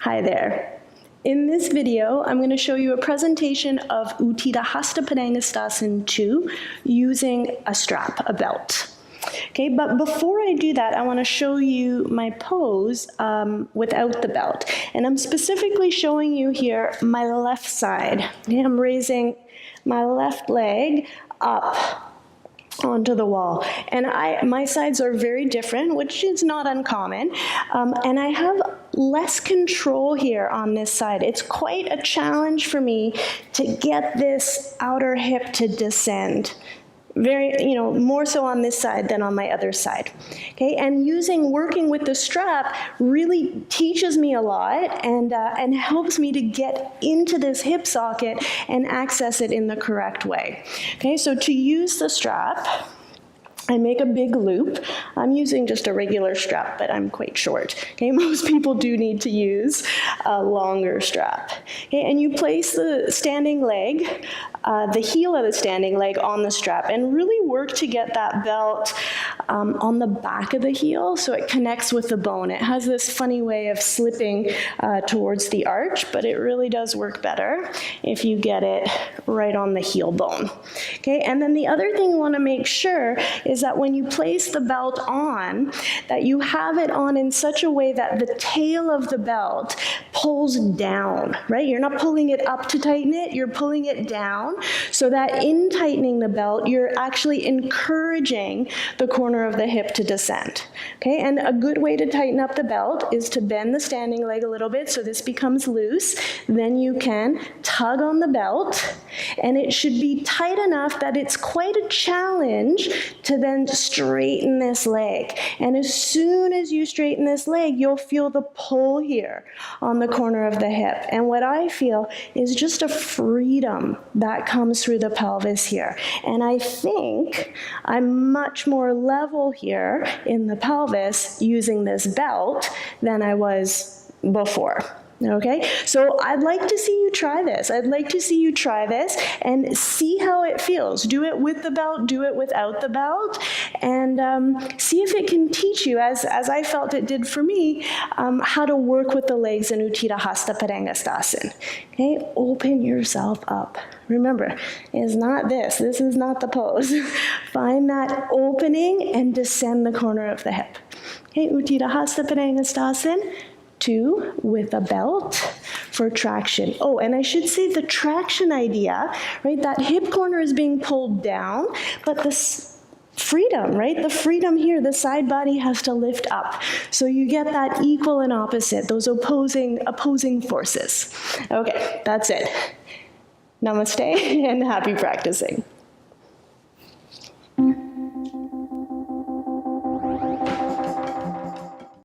Hi there. In this video, I'm going to show you a presentation of Utthita Padangusthasana 2 using a strap, a belt. Okay, but before I do that, I want to show you my pose without the belt. And I'm specifically showing you here my left side. Okay, I'm raising my left leg up onto the wall. And my sides are very different, which is not uncommon. And I have less control here on this side. It's quite a challenge for me to get this outer hip to descend. More so on this side than on my other side. Okay, and working with the strap really teaches me a lot and helps me to get into this hip socket and access it in the correct way. Okay, so to use the strap, I make a big loop. I'm using just a regular strap, but I'm quite short. Okay, most people do need to use a longer strap. Okay, and you place the standing leg, the heel of the standing leg on the strap, and really work to get that belt on the back of the heel so it connects with the bone. It has this funny way of slipping towards the arch, but it really does work better if you get it right on the heel bone. Okay, and then the other thing you want to make sure is that when you place the belt on, that you have it on in such a way that the tail of the belt pulls down, right? You're not pulling it up to tighten it, you're pulling it down, so that in tightening the belt, you're actually encouraging the corner of the hip to descend. Okay, and a good way to tighten up the belt is to bend the standing leg a little bit so this becomes loose. Then you can tug on the belt, and it should be tight enough that it's quite a challenge to then straighten this leg. And as soon as you straighten this leg, you'll feel the pull here on the corner of the hip. And what I feel is just a freedom that comes through the pelvis here. And I think I'm much more level here in the pelvis using this belt than I was before. Okay, so I'd like to see you try this. I'd like to see you try this and see how it feels. Do it with the belt, do it without the belt, and see if it can teach you, as I felt it did for me, how to work with the legs in Utthita Padangusthasana. Okay, open yourself up. Remember, it's not this. This is not the pose. Find that opening and descend the corner of the hip. Okay, Utthita Padangusthasana 2 with a belt for traction. Oh, and I should say the traction idea, right? That hip corner is being pulled down, but this freedom, right? The freedom here, the side body has to lift up. So you get that equal and opposite, those opposing forces. Okay, that's it. Namaste and happy practicing.